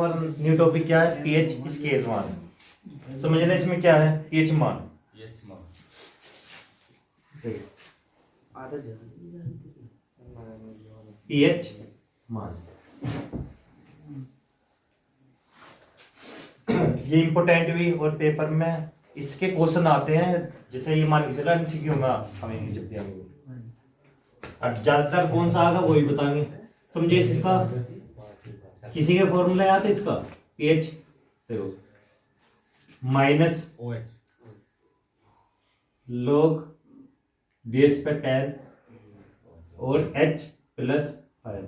New topic क्या है? PH scale मान। समझना इसमें क्या है? पीएच मान। पीएच मान ये इंपोर्टेंट भी और पेपर में इसके क्वेश्चन आते हैं। जैसे ये मान के चला एमसीक्यू में हमें जब दिया और ज्यादातर कौन सा आगा वही बताएंगे। समझे इसका किसी के फॉर्मूला याद है इसका? पीएच देखो माइनस log बेस पे 10 और h प्लस 5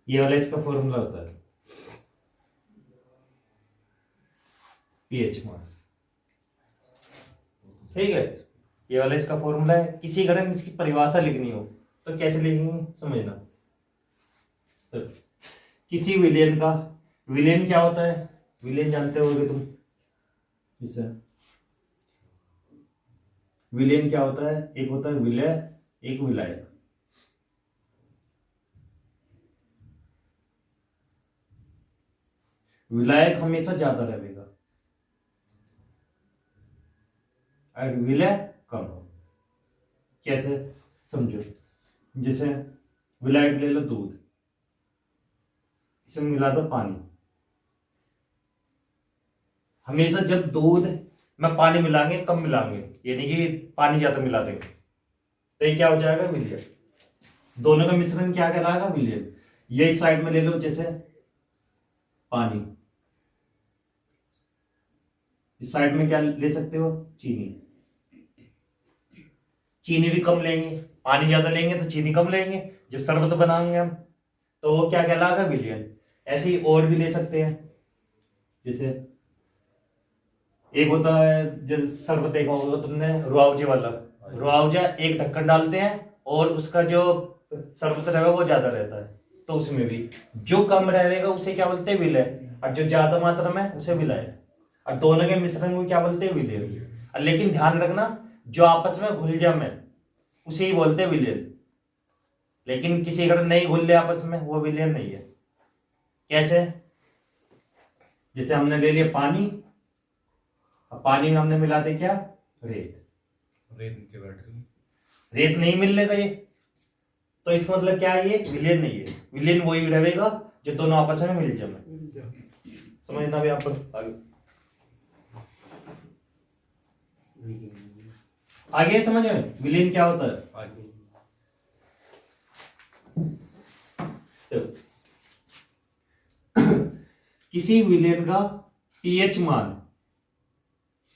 ये वाला इसका फॉर्मूला होता है पीएच मान। ठीक है, ये वाला इसका फॉर्मूला है। किसी अगर इसकी परिभाषा लिखनी हो तो कैसे लिखेंगे समझना। तो किसी विलेन का, विलेन क्या होता है? विलेन जानते होगे तुम। जैसे विलेन क्या होता है? एक होता है विलय, एक विलायक। विलायक हमेशा ज्यादा रहेगा और विलय कम। कैसे समझो, जैसे विलायक ले लो दूध, इसमें मिला दो पानी। हमेशा जब दूध में पानी मिलाएंगे कम मिलाएंगे, यानी कि पानी ज्यादा मिला देंगे तो ये क्या हो जाएगा? विलय। दोनों का मिश्रण क्या कहलाएगा? विलय। ये इस साइड में ले लो, जैसे पानी, इस साइड में क्या ले सकते हो? चीनी। चीनी भी कम लेंगे, पानी ज्यादा लेंगे तो चीनी कम लेंगे। जब शरबत बनाएंगे हम तो वो क्या कहलाएगा? विलयन। ऐसे ही और भी ले सकते हैं। जैसे एक होता है, जैसे शरबत देखा होगा तुमने, रुआवजे वाला। रुआवजा एक ढक्कन डालते हैं और उसका जो शरबत रहेगा वो ज्यादा रहता है, तो उसमें भी जो कम रहेगा उसे क्या बोलते हैं? विलय, और जो ज्यादा मात्रा में उसे विलय। और दोनों के मिश्रण को क्या बोलते हैं? विलय। लेकिन ध्यान रखना, जो आपस में घुल जाए उसे ही बोलते हैं विलय। लेकिन किसी अगर नहीं घुल ले आपस में, वो विलय नहीं है। कैसे? जैसे हमने ले लिया पानी, अब पानी में हमने मिलाते क्या? रेत। रेत नीचे बैठ गई, रेत नहीं मिलने का ये, तो इसका मतलब क्या है? ये विलयन नहीं है। विलयन वही रहेगा जो दोनों आपस में मिल जाए। समझना भी आप आगे आगे समझ में विलयन क्या होता है? तो किसी विलयन का पीएच मान,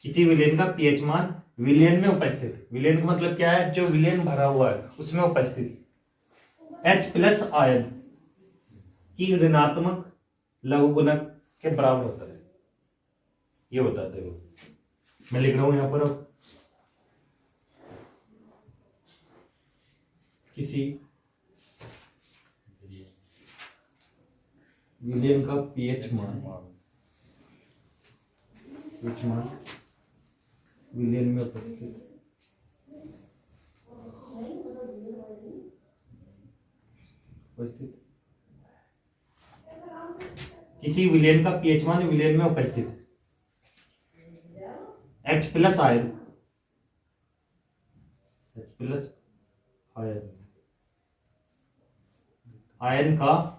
किसी विलयन का पीएच मान विलयन में उपस्थित, विलयन का मतलब क्या है? जो विलयन भरा हुआ है उसमें उपस्थित H प्लस आयन की ऋणात्मक लघुगुणक के बराबर होता है। ये होता है, देखो मैं लिख रहा हूं यहां पर। अब किसी विलयन का पीएच मान विलयन में उपस्थित किसी विलयन का पीएच मान विलयन में उपस्थित H प्लस आयन, आयन का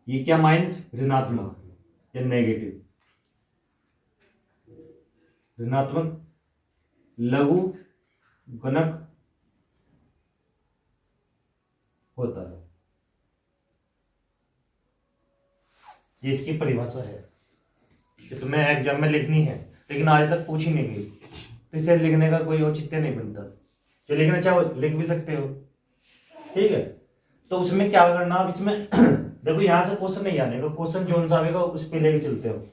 ये क्या माइनस? ऋणात्मक या नेगेटिव, ऋणात्मक लघु गुणक होता है। ये इसकी परिभाषा है कि तुम्हें एग्जाम में लिखनी है, लेकिन आज तक पूछी नहीं गई, तो इसे लिखने का कोई औचित्य नहीं बनता। जो लिखना चाहो लिख भी सकते हो, ठीक है। तो उसमें क्या करना, अब इसमें देखो यहां से क्वेश्चन नहीं आने का, क्वेश्चन जोन सा आएगा उस पे लेके चलते हो।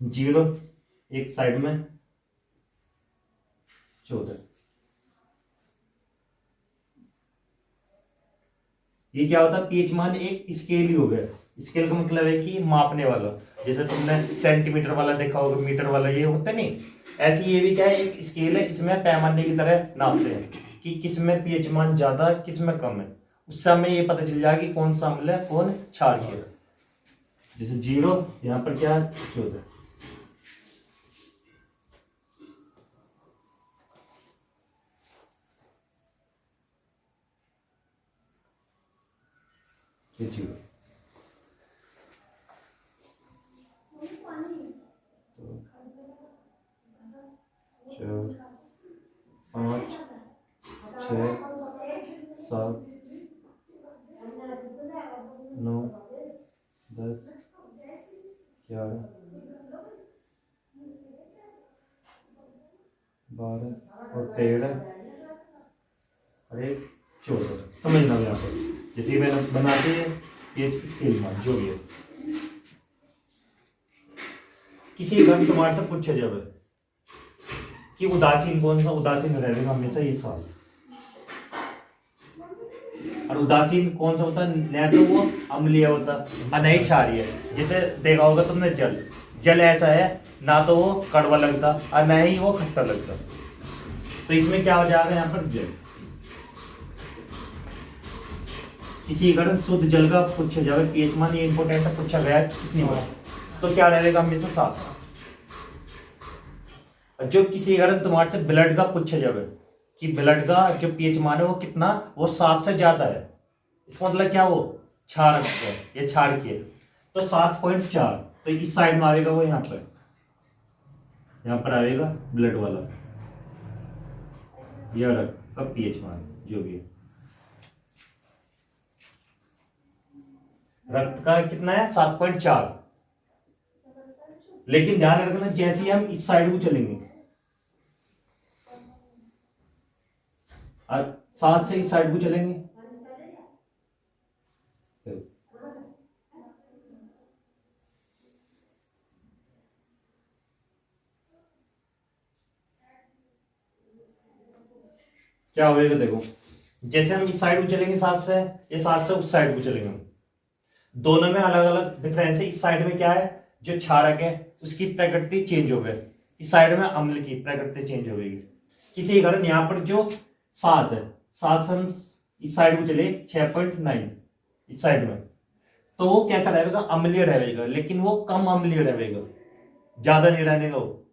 जीरो एक साइड में 14, ये क्या होता है? पीएच मान एक स्केल ही हो गया। स्केल का मतलब है कि मापने वाला, जैसे तुमने सेंटीमीटर वाला देखा होगा, मीटर वाला, ये होता नहीं, ऐसे ये भी क्या है, एक स्केल है, इसमें पैमाने की तरह नापते हैं कि किस में पीएच मान ज्यादा है, किस में कम है। उससे हमें ये पता चल जाएगा कि कौन सा अम्ल है, कौन क्षारीय है। जैसे 0, यहाँ पर क्या 14, ये 0, 4, 5, 6, 7, 9, 10, 11, 12 और 13 और 1 14। समझना यहाँ पर जैसे मैंने बनाते हैं ये स्केल मान जो भी है। किसी घन तुम्हारे से पूछा जाए कि उदासीन कौन सा, उदासीन रहेगा हमेशा ये साल। और उदासीन कौन सा होता है, न तो वो अम्लीय होता और नहीं क्षारीय। जैसे देखा होगा तुमने जल, जल ऐसा है ना तो वो कड़वा लगता और न ही वो खट्टा लगता। तो इसमें क्या हो जाएगा यहाँ पर जल। किसी अगर शुद्ध जल का पूछा जाए पीएच मान, ये इंपॉर्टेंट है, पूछा गया कितनी बार, तो क्या रहेगा हमेशा 7। जो किसी अगर तुम्हारे से ब्लड का पूछा जाए कि ब्लड का जो पीएच मान है वो कितना, वो 7 से ज्यादा है, इसका मतलब क्या, वो क्षारक है, ये क्षारकीय, तो 7.4। तो इस साइड में आएगा वो, यहाँ पर आएगा ब्लड वाला, यह रक्त का पीएच मान जो भी है। रक्त का कितना है 7.4। लेकिन ध्यान रखना जैसे ही हम इस साइड को चलेंगे, 7 से इस साइड को चलेंगे, क्या होगा देखो, जैसे हम इस साइड को चलेंगे 7 से, ये 7 से उस साइड को चलेंगे, दोनों में अलग अलग डिफरेंस है। इस साइड में क्या है, जो क्षारक है उसकी प्रकृति चेंज हो गई, इस साइड में अम्ल की प्रकृति चेंज हो गई। किसी कारण यहाँ पर जो 7 है, 7 से हम इस साइड को चले 6.9 इस साइड में, तो वो कैसा रहेगा, अम्लीय रहेगा, लेकिन वो कम अम्लीय रहेगा, ज्यादा नहीं रहेगा वो।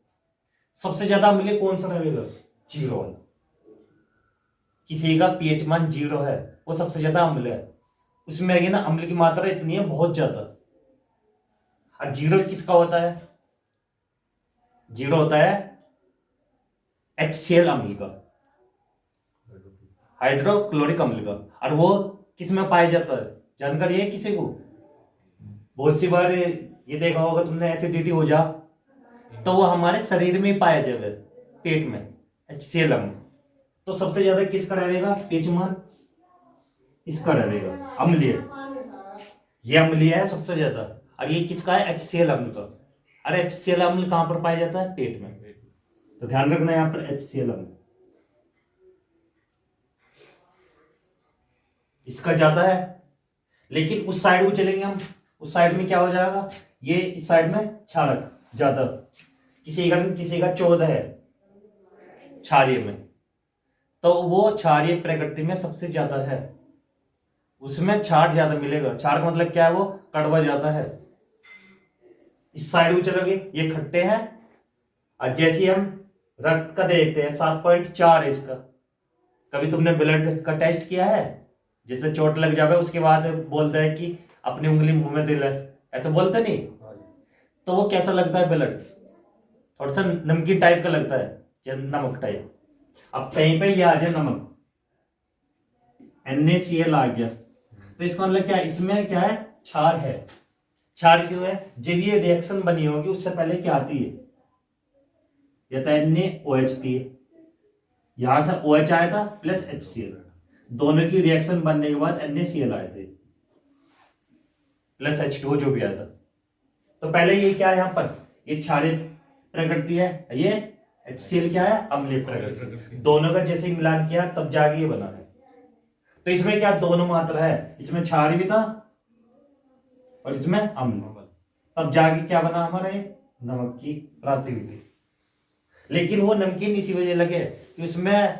सबसे ज्यादा अम्लीय कौन सा रहेगा, 0। किसी का पीएच मान 0 है वो सबसे ज्यादा अम्ल है, उसमें है ना अम्ल की मात्रा इतनी है बहुत ज्यादा। और 0 किसका होता है, 0 होता है HCl अम्ल का, हाइड्रोक्लोरिक अम्ल का। और वो किस में पाया जाता है, जानकारी है किसी को? बहुत सी बार ये देखा होगा तुमने, एसिडिटी हो जा तो वो हमारे शरीर में ही पाया जाएगा, पेट में HCl अम्ल। तो सबसे ज्यादा किसका रहेगा पीएच मान, इसका रहेगा, अम्लीय, ये अम्लीय है सबसे ज्यादा। और ये किसका है, HCl अम्ल का। अरे HCl अम्ल कहां पर पाया जाता है, पेट में, तो ध्यान रखना यहां पर HCl अम्ल इसका ज्यादा है। लेकिन उस साइड को चलेंगे हम, उस साइड में क्या हो जाएगा, ये इस साइड में क्षारक ज्यादा, किसी का 14 है क्षारीय में, तो वो क्षारीय प्रकृति में सबसे ज्यादा है, उसमें क्षार ज्यादा मिलेगा। क्षार का मतलब क्या है, वो कड़वा ज्यादा है। इस साइड को चलोगे ये खट्टे हैं, और जैसे हम रक्त का देखते हैं 7.4 है इसका। कभी तुमने ब्लड का टेस्ट किया है, जैसे चोट लग जावे उसके बाद बोलता है कि अपनी उंगली मुंह में दिल है, ऐसे बोलते नहीं, तो वो कैसा लगता है ब्लड, थोड़ा सा नमकीन टाइप का लगता है, नमक टाइप। अब कहीं पे ये आ जाए नमक, NaCl आ गया, तो इसका मतलब क्या है, इसमें क्या है, क्षार है। क्षार क्यों है, जब ये रिएक्शन बनी होगी उससे पहले क्या आती है, या तो NaOH थी, यहां से OH आया था प्लस HCl, दोनों की रिएक्शन बनने के बाद NaCl आए थे प्लस H2O जो भी आया था। तो पहले ये क्या है, यहाँ पर ये क्षारीय प्रकृति है, ये HCl क्या है, अम्लीय प्रकृति। दोनों का जैसे ही मिलान किया तब जाके ये बना है। तो इसमें क्या दोनों मात्रा है, इसमें क्षार भी था और इसमें अम्ल, तब जाके क्या बना हमारा ये नमक की प्राप्ति हुई थी। लेकिन वो नमकीन इसी वजह लगे कि उसमें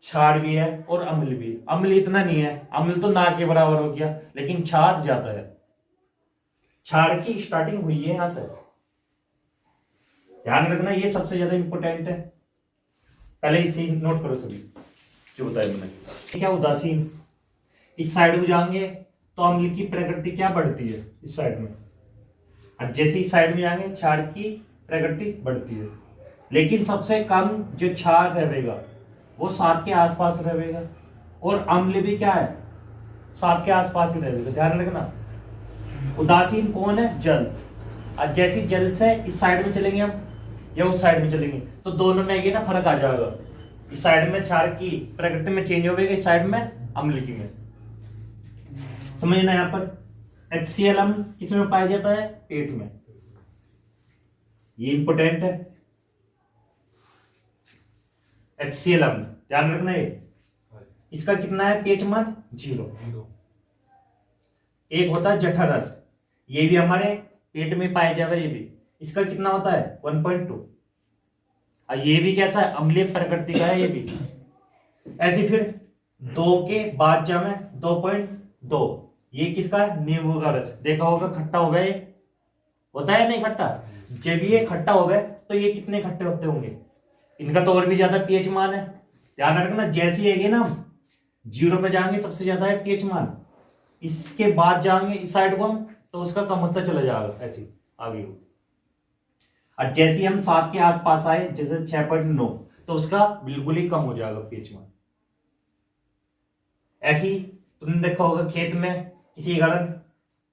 क्षार भी है और अम्ल भी। अम्ल इतना नहीं है, अम्ल तो ना के बराबर हो गया, लेकिन क्षार ज्यादा है। क्षार की स्टार्टिंग हुई है यहां से, ध्यान रखना, ये सबसे ज्यादा इंपॉर्टेंट है। पहले इसे नोट करो सभी जो बताया मैंने। क्या उदासीन, इस साइड में जाएंगे तो अम्ल की प्रकृति क्या बढ़ती है इस साइड में, और जैसे इस साइड में जाएंगे क्षार की प्रकृति बढ़ती है। लेकिन सबसे कम जो क्षार रहेगा वो 7 के आसपास रहेगा, और अम्ल भी क्या है 7 के आसपास ही रहेगा, ध्यान रखना। उदासीन कौन है, जल। और जैसे जल से इस साइड में चलेंगे हम या उस साइड में चलेंगे तो दोनों में ये ना फर्क आ जाएगा। इस साइड में क्षार की प्रकृति में चेंज होगा, इस साइड में अम्ल की में। समझना यहाँ पर HCl अम्ल किस में पाया जाता है, पेट में। ये इंपोर्टेंट है, HCl अम्ल ध्यान रखना। ये इसका कितना है pH मान 0। एक होता है जठररस, ये भी हमारे पेट में पाया जाएगा, ये भी इसका कितना होता है 1.2। और ये भी कैसा है, अम्लीय प्रकृति का है ये भी। ऐसे फिर 2 के बाद जामे 2.2, ये किसका है, नींबू का रस। देखा होगा खट्टा हो गया, ये होता है नहीं खट्टा। जब ये खट्टा हो गए तो ये कितने खट्टे होते होंगे, इनका तो और भी ज्यादा pH मान है। ध्यान रखना, जैसे है ना 0 पे जाएंगे सबसे ज्यादा है pH मान, इसके बाद जाएंगे इस साइड को हम तो उसका कम होता चला जाएगा ऐसे आगे को। और जैसे हम 7 के आसपास आए जैसे 6.9 तो उसका बिल्कुल ही कम हो जाएगा pH मान। ऐसी तुमने देखा होगा खेत में किसी कारण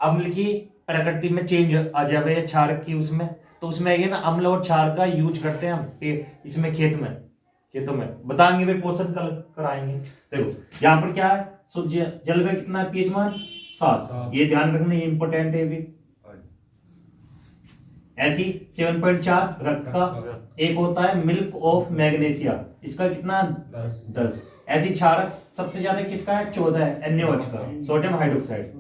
अम्ल की प्रकृति में चेंज आ जाए या क्षार की उसमें, तो उसमें ये ना अम्ल और क्षार का यूज करते हैं हम इसमें खेतों में बताएंगे, वे क्वेश्चन कल कराएंगे। देखो यहाँ पर क्या है, शुद्ध जल का कितना है pH मान 7, ये ध्यान रखना, ये इंपॉर्टेंट है भी। ऐसी 7.4 रक्त का एक होता है मिल्क ऑफ मैग्नीशिया, इसका कितना 10। ऐसी क्षारक सबसे ज्यादा किसका है 14 है NaOH का, सोडियम हाइड्रोक्साइड।